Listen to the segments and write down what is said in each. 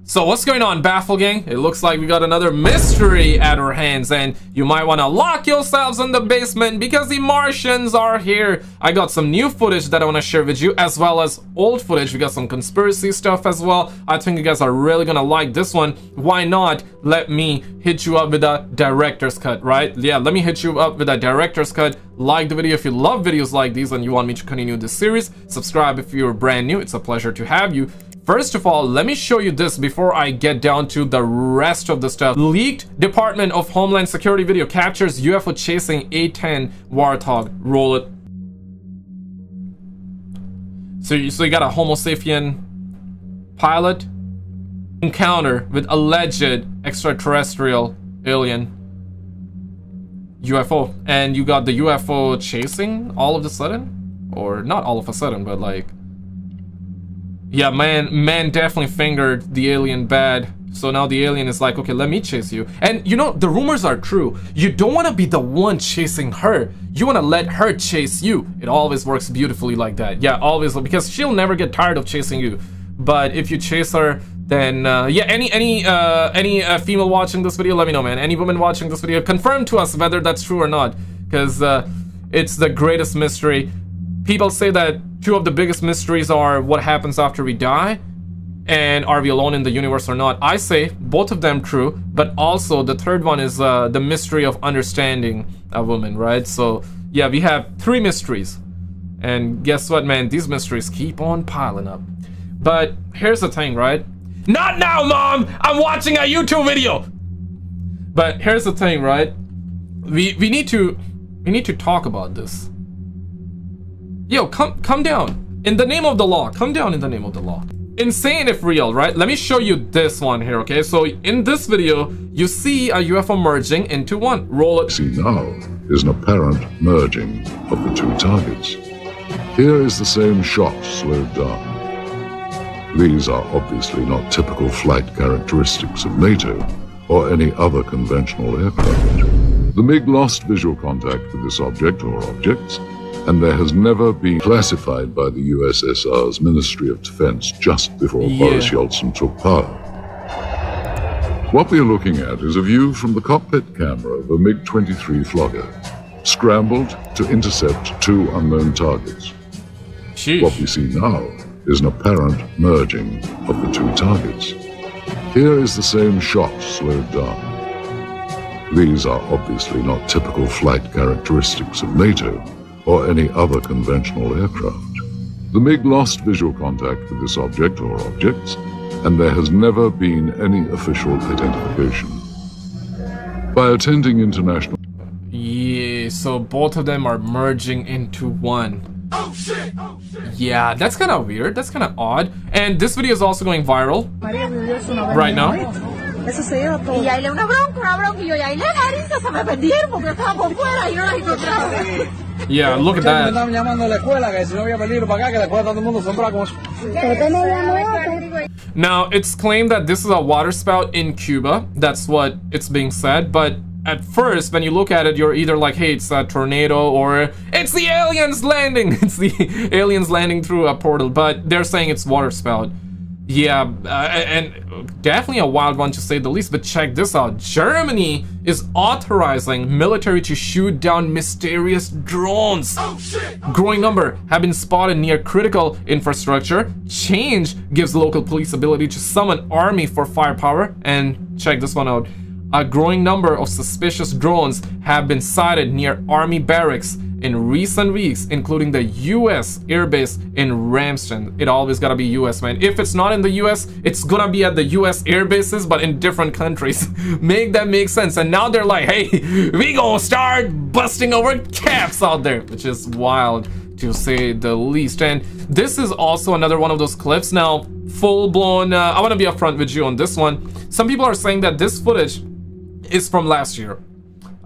So what's going on, Baffle Gang? It looks like we got another mystery at our hands, and you might want to lock yourselves in the basement because the Martians are here. I got some new footage that I want to share with you, as well as old footage. We got some conspiracy stuff as well. I think you guys are really gonna like this one. Why not let me hit you up with a director's cut, right? Yeah, let me hit you up with a director's cut. Like the video if you love videos like these and you want me to continue this series. Subscribe if you're brand new. It's a pleasure to have you. First of all, let me show you this before I get down to the rest of the stuff. Leaked Department of Homeland Security video captures UFO chasing A-10 Warthog. Roll it. So you got a Homo sapien pilot encounter with alleged extraterrestrial alien UFO, and you got the UFO chasing all of a sudden, or not all of a sudden, but like, yeah, man definitely fingered the alien bad. So now the alien is like, okay, let me chase you. And you know, the rumors are true. You don't want to be the one chasing her. You want to let her chase you. It always works beautifully like that. Yeah, always, because she'll never get tired of chasing you. But if you chase her, then yeah, any female watching this video, let me know, man. Any woman watching this video, confirm to us whether that's true or not, because it's the greatest mystery. People say that two of the biggest mysteries are what happens after we die and are we alone in the universe or not. I say both of them true, but also the third one is the mystery of understanding a woman, right? So yeah, we have three mysteries, and guess what, man, these mysteries keep on piling up. But here's the thing, right? Not now, Mom! I'm watching a YouTube video! But here's the thing, right? We need to talk about this. Yo, come down. In the name of the law. Come down in the name of the law. Insane if real, right? Let me show you this one here, okay? So in this video, you see a UFO merging into one. Roll it. See now is an apparent merging of the two targets. Here is the same shot slowed down. These are obviously not typical flight characteristics of NATO or any other conventional aircraft. The MiG lost visual contact with this object or objects, and there has never been classified by the USSR's Ministry of Defense just before Boris Yeltsin took power. What we are looking at is a view from the cockpit camera of a MiG-23 Flogger, scrambled to intercept two unknown targets. Sheesh. What we see now is an apparent merging of the two targets. Here is the same shot slowed down. These are obviously not typical flight characteristics of NATO or any other conventional aircraft. The MiG lost visual contact with this object or objects, and there has never been any official identification. By attending international... Yeah, so both of them are merging into one. Oh shit! Oh shit! Yeah, that's kind of weird. That's kind of odd. And this video is also going viral right now. Yeah, look at that. Now, it's claimed that this is a water spout in Cuba. That's what it's being said, but at first, when you look at it, you're either like, hey, it's a tornado, or it's the aliens landing. It's the aliens landing through a portal, but they're saying it's water spout. Yeah, and definitely a wild one to say the least, but check this out. Germany is authorizing military to shoot down mysterious drones. Oh, shit. Growing number have been spotted near critical infrastructure. Change gives local police ability to summon army for firepower. And check this one out. A growing number of suspicious drones have been sighted near army barracks in recent weeks, including the US airbase in Ramston. It always gotta be US, man. If it's not in the US, it's gonna be at the US air bases, but in different countries. Make that make sense. And now they're like, hey, we gonna start busting over caps out there, which is wild to say the least. And this is also another one of those clips. Now, full-blown, I want to be upfront with you on this one. Some people are saying that this footage is from last year.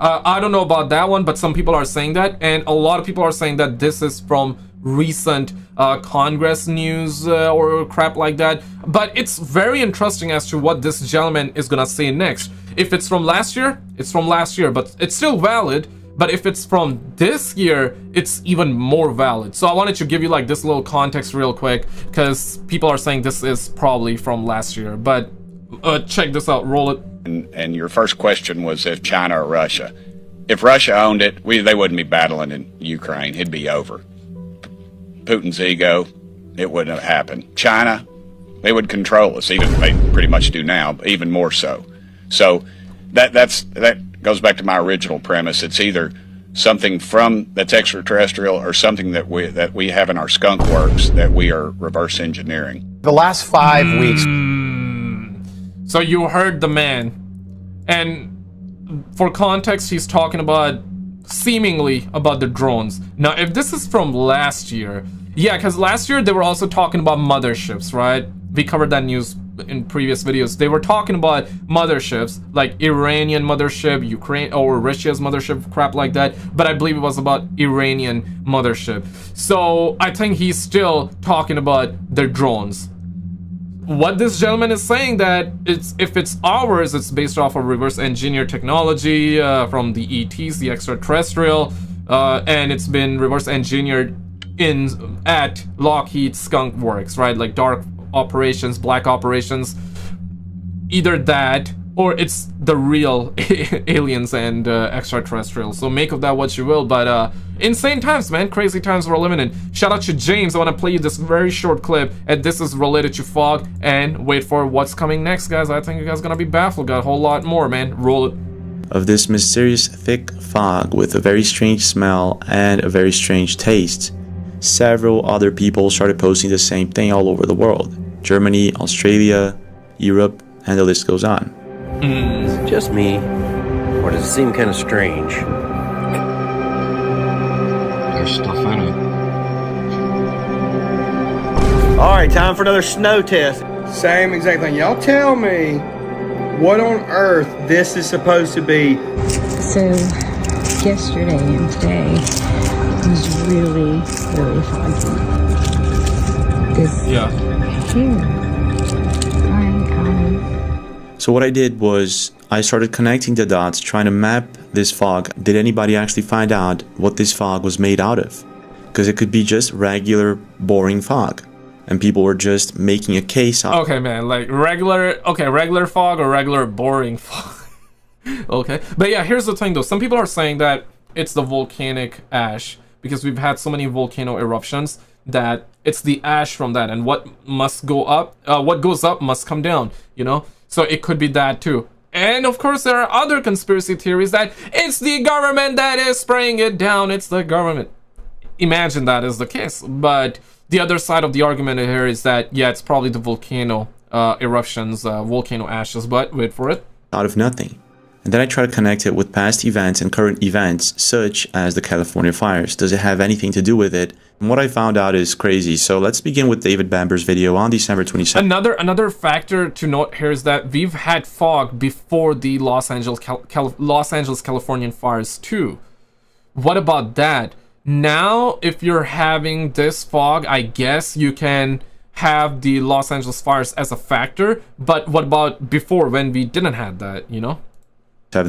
I don't know about that one, but some people are saying that, and a lot of people are saying that this is from recent Congress news or crap like that. But it's very interesting as to what this gentleman is gonna say next. If it's from last year, it's from last year, but it's still valid. But if it's from this year, it's even more valid. So I wanted to give you like this little context real quick, because people are saying this is probably from last year. But Check this out. Roll it. And your first question was if China or Russia. If Russia owned it, they wouldn't be battling in Ukraine. It'd be over. Putin's ego, it wouldn't have happened. China, they would control us, even they pretty much do now, but even more so. So that goes back to my original premise. It's either something that's extraterrestrial or something that we have in our skunk works that we are reverse engineering. The last 5 weeks. So you heard the man, and for context, he's talking about seemingly about the drones. Now, if this is from last year, yeah, because last year they were also talking about motherships, right? We covered that news in previous videos. They were talking about motherships, like Iranian mothership, Ukraine or Russia's mothership, crap like that. But I believe it was about Iranian mothership. So I think he's still talking about the drones. What this gentleman is saying that if it's ours, it's based off of reverse engineered technology from the ETs, the extraterrestrial, and it's been reverse engineered at Lockheed Skunk Works, right? Like dark operations, black operations, either that or it's the real aliens and extraterrestrials. So make of that what you will, but insane times, man. Crazy times we're living in. Shout out to James. I want to play you this very short clip, and this is related to fog, and wait for what's coming next, guys. I think you guys are gonna be baffled. Got a whole lot more, man. Roll it. Of this mysterious thick fog with a very strange smell and a very strange taste. Several other people started posting the same thing all over the world. Germany, Australia, Europe, and the list goes on. Is it just me, or does it seem kind of strange? There's stuff in it. All right, time for another snow test. Same exact thing. Y'all tell me what on earth this is supposed to be. So, yesterday and today was really, really foggy. This here, So what I did was I started connecting the dots, trying to map this fog. Did anybody actually find out what this fog was made out of? Because it could be just regular, boring fog. And people were just making a case out. Okay, man, like regular fog or regular boring fog. Okay, but yeah, here's the thing though. Some people are saying that it's the volcanic ash because we've had so many volcano eruptions that it's the ash from that, and what must go up, what goes up must come down, you know? So it could be that too. And of course there are other conspiracy theories that it's the government that is spraying it down. It's the government. Imagine that is the case. But the other side of the argument here is that, yeah, it's probably the volcano eruptions, volcano ashes, but wait for it. Out of nothing. And then I try to connect it with past events and current events, such as the California fires. Does it have anything to do with it? And what I found out is crazy. So let's begin with David Bamber's video on December 27th. Another factor to note here is that we've had fog before the Los Angeles, Californian fires too. What about that? Now, if you're having this fog, I guess you can have the Los Angeles fires as a factor. But what about before, when we didn't have that, you know? All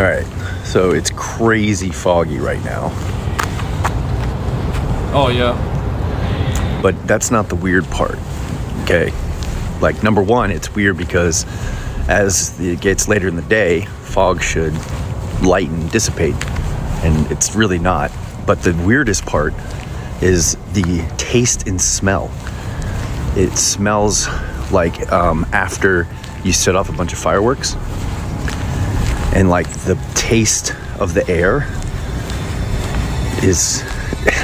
right, so it's crazy foggy right now. Oh yeah. But that's not the weird part, okay? Like, number one, it's weird because as it gets later in the day, fog should lighten, dissipate, and it's really not. But the weirdest part is the taste and smell. It smells like after you set off a bunch of fireworks, and like the taste of the air is,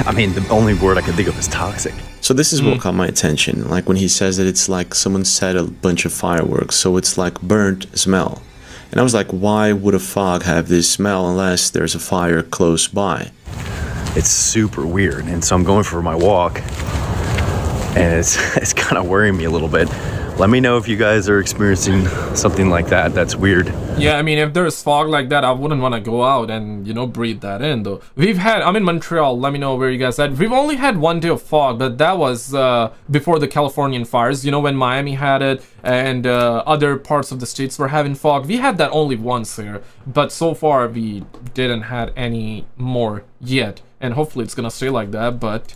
I mean, the only word I can think of is toxic. So this is what caught my attention, like when he says that it's like someone set a bunch of fireworks, so it's like burnt smell. And I was like, why would a fog have this smell unless there's a fire close by? It's super weird, and so I'm going for my walk, and it's kind of worrying me a little bit. Let me know if you guys are experiencing something like that. That's weird. Yeah, I mean, if there's fog like that, I wouldn't want to go out and, you know, breathe that in, though. I'm in Montreal. Let me know where you guys at. We've only had one day of fog, but that was before the Californian fires. You know, when Miami had it and other parts of the states were having fog. We had that only once here, but so far we didn't had any more yet. And hopefully it's going to stay like that, but...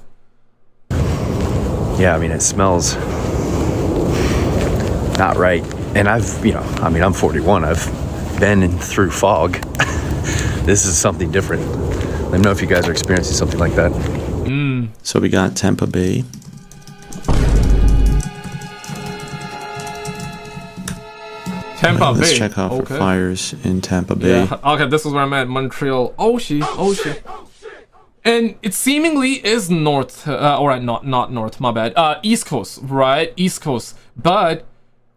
Yeah, I mean, it smells not right. And I've, you know, I mean, I'm 41. I've been in through fog. This is something different. Let me know if you guys are experiencing something like that. So we got Tampa Bay. Tampa Bay. Let's check out for fires in Tampa Bay. Yeah. Okay, this is where I'm at. Montreal. Oh shit. And it seemingly is north, or not north, my bad. East Coast, right? East Coast. But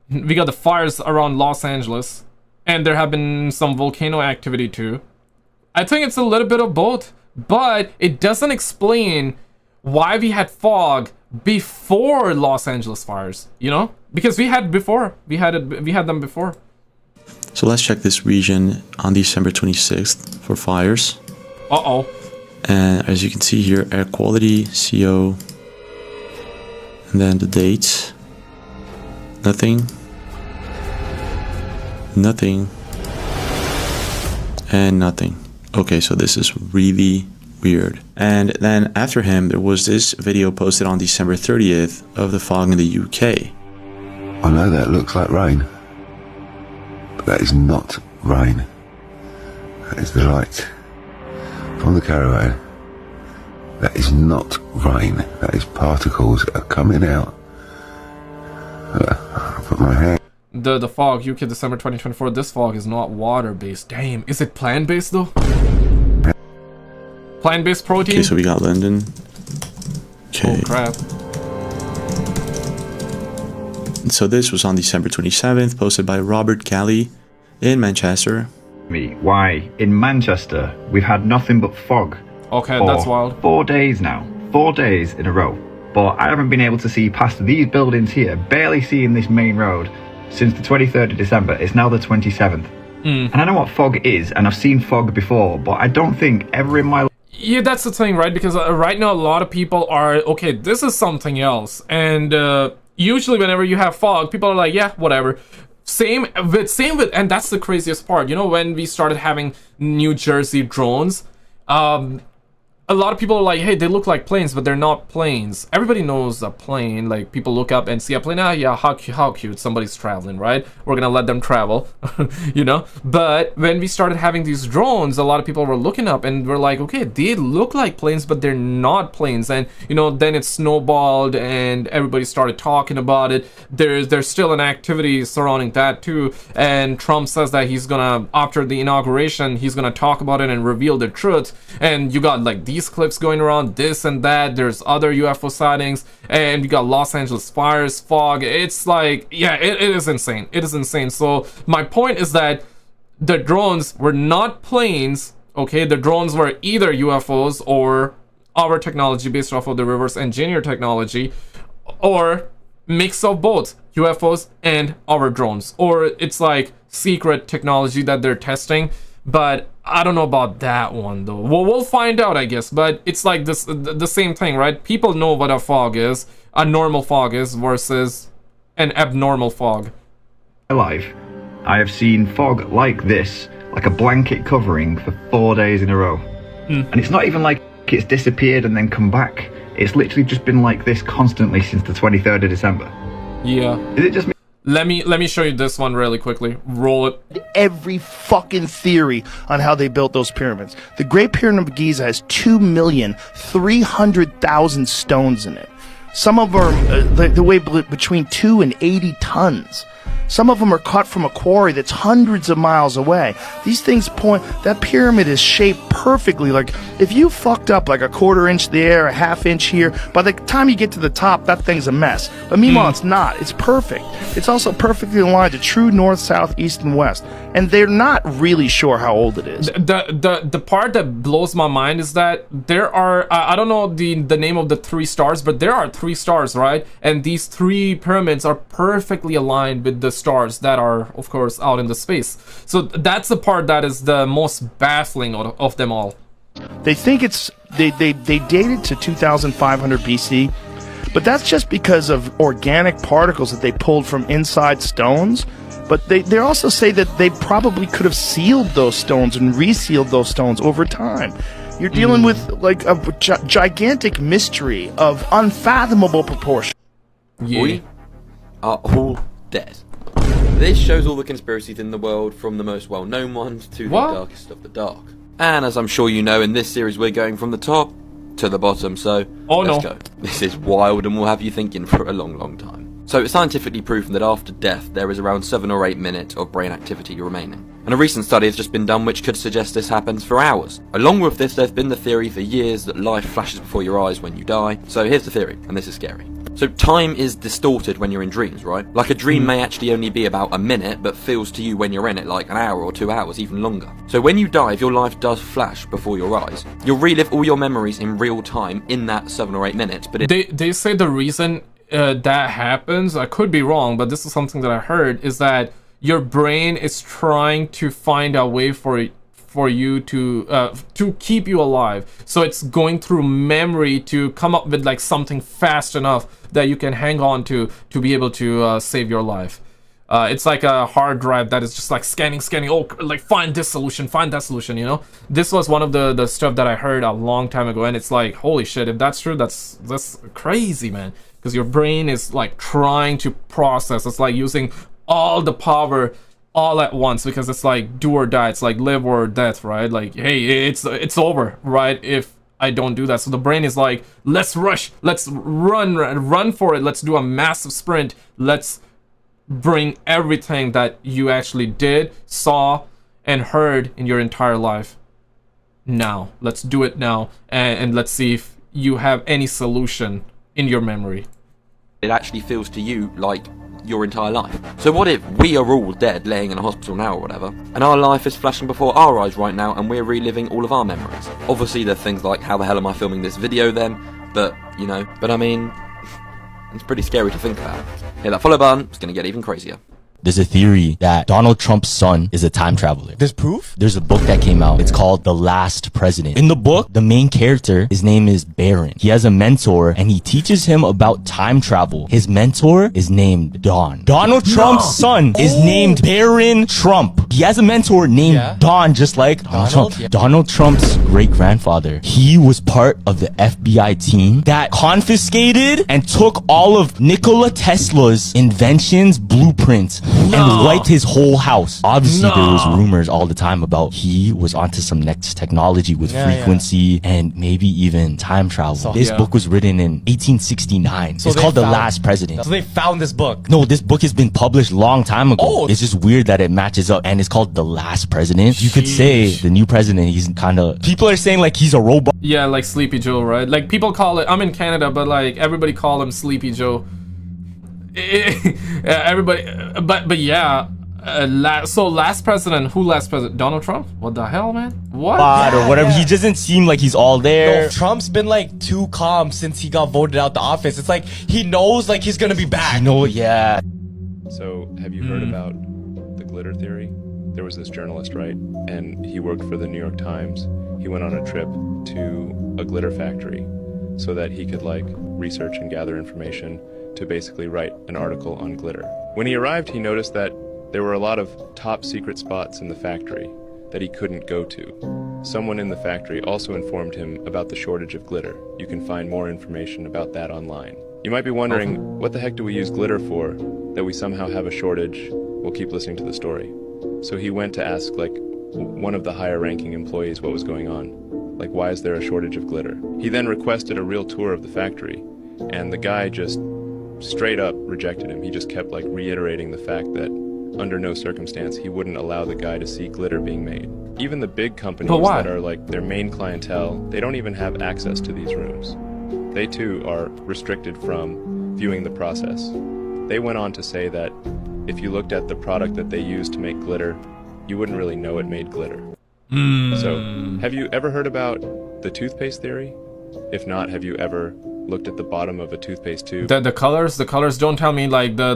we got the fires around Los Angeles, and there have been some volcano activity too. I think it's a little bit of both, but it doesn't explain why we had fog before Los Angeles fires, you know? Because we had before. We had them before. So let's check this region on December 26th for fires. Uh-oh. And as you can see here, air quality, CO, and then the dates. Nothing, and nothing. Okay, so this is really weird. And then after him, there was this video posted on December 30th of the fog in the UK. I know that looks like rain, but that is not rain. That is the light from the caravan. That is not rain. That is particles that are coming out. I put my hand. The fog, UK, December 2024. This fog is not water-based. Damn, is it plant-based though? Plant-based protein? Okay, so we got London. Okay. Oh crap. So this was on December 27th, posted by Robert Kelly in Manchester. Why, in Manchester, we've had nothing but fog. Okay, that's wild. 4 days now. 4 days in a row. But I haven't been able to see past these buildings here, barely seeing this main road, since the 23rd of December. It's now the 27th. And I know what fog is, and I've seen fog before, but I don't think ever in my life... Yeah, that's the thing, right? Because right now a lot of people are, okay, this is something else. And usually whenever you have fog, people are like, yeah, whatever. Same with, and that's the craziest part. You know, when we started having New Jersey drones, a lot of people are like, hey, they look like planes, but they're not planes. Everybody knows a plane. Like, people look up and see a plane. Ah, yeah, how cute. Somebody's traveling, right? We're gonna let them travel, you know? But when we started having these drones, a lot of people were looking up and were like, okay, they look like planes, but they're not planes. And, you know, then it snowballed and everybody started talking about it. There's still an activity surrounding that too. And Trump says that he's gonna, after the inauguration, he's gonna talk about it and reveal the truth. And you got like these clips going around, this and that. There's other UFO sightings, and you got Los Angeles fires, fog. It's like, yeah, it is insane. It is insane. So my point is that the drones were not planes. Okay, the drones were either UFOs or our technology based off of the reverse engineer technology, or mix of both UFOs and our drones, or it's like secret technology that they're testing. But I don't know about that one though. We'll find out, I guess. But it's like this, the same thing, right? People know what a fog is, a normal fog is, versus an abnormal fog. In my life, I have seen fog like this, like a blanket covering for 4 days in a row. And it's not even like it's disappeared and then come back. It's literally just been like this constantly since the 23rd of December. Yeah. Is it just me? Let me show you this one really quickly. Roll it. Every fucking theory on how they built those pyramids. The Great Pyramid of Giza has 2,300,000 stones in it. Some of them are they weigh between 2 and 80 tons. Some of them are cut from a quarry that's hundreds of miles away. These things point, that pyramid is shaped perfectly. Like, if you fucked up like a 1/4 inch there, a 1/2 inch here, by the time you get to the top, that thing's a mess. But meanwhile, it's not. It's perfect. It's also perfectly aligned to true north, south, east, and west. And they're not really sure how old it is. The part that blows my mind is that there are, I don't know the name of the 3 stars, but there are 3 stars, right? And these 3 pyramids are perfectly aligned with the stars that are, of course, out in the space. So that's the part that is the most baffling of them all. They think it's they date it to 2500 BC, but that's just because of organic particles that they pulled from inside stones. But they also say that they probably could have sealed those stones and resealed those stones over time. You're dealing with like a gigantic mystery of unfathomable proportion. Yeah. We are all dead. This shows all the conspiracies in the world, from the most well-known ones to the darkest of the dark. And as I'm sure you know, in this series we're going from the top to the bottom, so let's go. This is wild and will have you thinking for a long, long time. So it's scientifically proven that after death there is around 7 or 8 minutes of brain activity remaining. And a recent study has just been done which could suggest this happens for hours. Along with this, there's been the theory for years that life flashes before your eyes when you die. So here's the theory, and this is scary. So time is distorted when you're in dreams, right? Like a dream may actually only be about a minute, but feels to you when you're in it like an hour or 2 hours, even longer. So when you die, if your life does flash before your eyes, you'll relive all your memories in real time in that 7 or 8 minutes. But they say the reason that happens, I could be wrong, but this is something that I heard, is that your brain is trying to find a way for you to keep you alive. So it's going through memory to come up with like something fast enough that you can hang on to be able to save your life. It's like a hard drive that is just like scanning, oh, like find this solution, find that solution, you know? This was one of the stuff that I heard a long time ago, and it's like, holy shit, if that's true, that's crazy, man. Because your brain is like trying to process. It's like using all the power all at once, because it's like do or die. It's like live or death, right? Like, hey, it's over, right, if I don't do that. So the brain is like, let's rush, let's run for it, let's do a massive sprint, let's bring everything that you actually did, saw, and heard in your entire life now. Let's do it now, and let's see if you have any solution in your memory. It actually feels to you like your entire life. So what if we are all dead, laying in a hospital now or whatever, and our life is flashing before our eyes right now, and we're reliving all of our memories? Obviously there's things like, how the hell am I filming this video then? But, you know, I mean, it's pretty scary to think about. Hit that follow button, it's gonna get even crazier. There's a theory that Donald Trump's son is a time traveler. There's proof? There's a book that came out. It's called The Last President. In the book, the main character, his name is Barron. He has a mentor, and he teaches him about time travel. His mentor is named Don. Donald Trump's son is named Barron Trump. He has a mentor named Don, just like Donald Trump. Yeah. Donald Trump's great-grandfather, he was part of the FBI team that confiscated and took all of Nikola Tesla's inventions, blueprints, and wiped his whole house. Obviously, there was rumors all the time about he was onto some next technology with frequency and maybe even time travel. So, this book was written in 1869. So it's called The Last President. So they found this book? No, this book has been published long time ago. Oh. It's just weird that it matches up, and it's called The Last President. You could say the new president, he's kind of, people are saying like he's a robot. Yeah, like Sleepy Joe, right? Like people call it, I'm in Canada, but like everybody call him Sleepy Joe. Everybody, but yeah, so last president, who last president? Donald Trump? What the hell, man? What? Or whatever. He doesn't seem like he's all there. No, Trump's been like too calm since he got voted out the office. It's like he knows like he's gonna be back. You know, yeah. So have you heard about the glitter theory? There was this journalist, right? And he worked for the New York Times. He went on a trip to a glitter factory so that he could like research and gather information to basically write an article on glitter. When he arrived, he noticed that there were a lot of top secret spots in the factory that he couldn't go to. Someone in the factory also informed him about the shortage of glitter. You can find more information about that online. You might be wondering, what the heck do we use glitter for, that we somehow have a shortage? We'll keep listening to the story. So he went to ask like one of the higher ranking employees what was going on. Like, why is there a shortage of glitter? He then requested a real tour of the factory, and the guy just straight up rejected him. He just kept like reiterating the fact that under no circumstance he wouldn't allow the guy to see glitter being made. Even the big companies that are like their main clientele, they don't even have access to these rooms. They too are restricted from viewing the process. They went on to say that if you looked at the product that they used to make glitter, you wouldn't really know it made glitter. So, have you ever heard about the toothpaste theory? If not, have you ever looked at the bottom of a toothpaste tube? The colors, don't tell me like the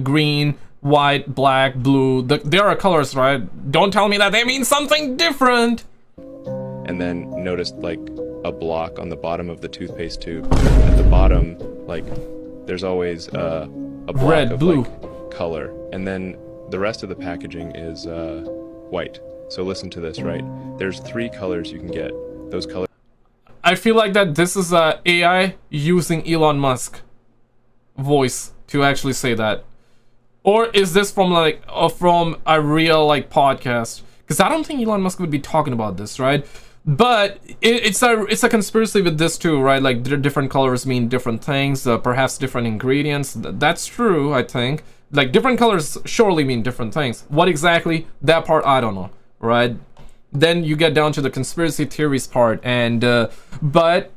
green, white, black, blue, there are colors, right? Don't tell me that they mean something different. And then noticed like a block on the bottom of the toothpaste tube. At the bottom, like, there's always a block red, of blue, like color, and then the rest of the packaging is white. So listen to this, right? There's 3 colors you can get. Those colors. I feel like that this is AI using Elon Musk voice to actually say that. Or is this from like from a real like podcast? Because I don't think Elon Musk would be talking about this, right? But it's a conspiracy with this too, right? Like different colors mean different things, perhaps different ingredients. That's true, I think. Like different colors surely mean different things. What exactly? That part I don't know, right? Then you get down to the conspiracy theories part, and but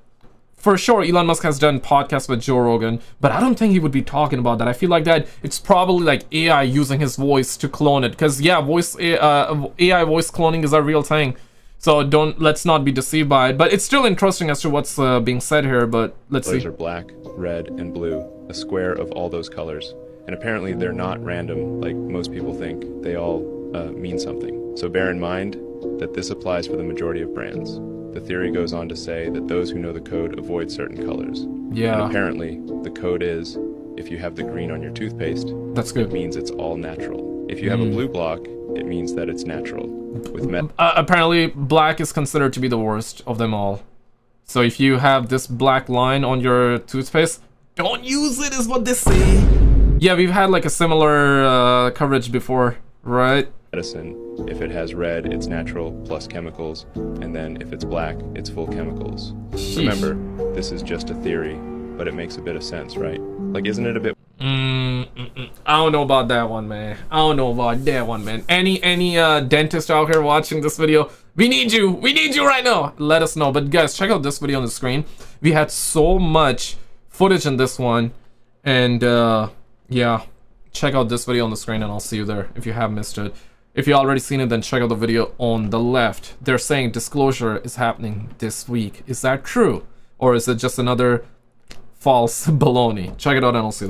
for sure Elon Musk has done podcasts with Joe Rogan, but I don't think he would be talking about that. I feel like that it's probably like AI using his voice to clone it, because yeah, AI voice cloning is a real thing. So let's not be deceived by it. But it's still interesting as to what's being said here, but let's see. Colors are black, red, and blue, a square of all those colors. And apparently they're not random like most people think. They all mean something. So bear in mind that this applies for the majority of brands. The theory goes on to say that those who know the code avoid certain colors. Yeah. And apparently the code is, if you have the green on your toothpaste, that's good. It means it's all natural. If you have a blue block, it means that it's natural. With apparently black is considered to be the worst of them all. So if you have this black line on your toothpaste, don't use it is what they say. Yeah, we've had like a similar coverage before, right? Medicine, if it has red, it's natural plus chemicals, and then if it's black, it's full chemicals. Sheesh. Remember, this is just a theory, but it makes a bit of sense, right? Like, isn't it a bit... I don't know about that one, man. I don't know about that one, man. Any dentist out here watching this video, we need you right now. Let us know. But guys, check out this video on the screen. We had so much footage in this one, and yeah, check out this video on the screen, and I'll see you there if you have missed it. If you already seen it, then check out the video on the left. They're saying disclosure is happening this week. Is that true, or is it just another false baloney? Check it out, and I'll see you there.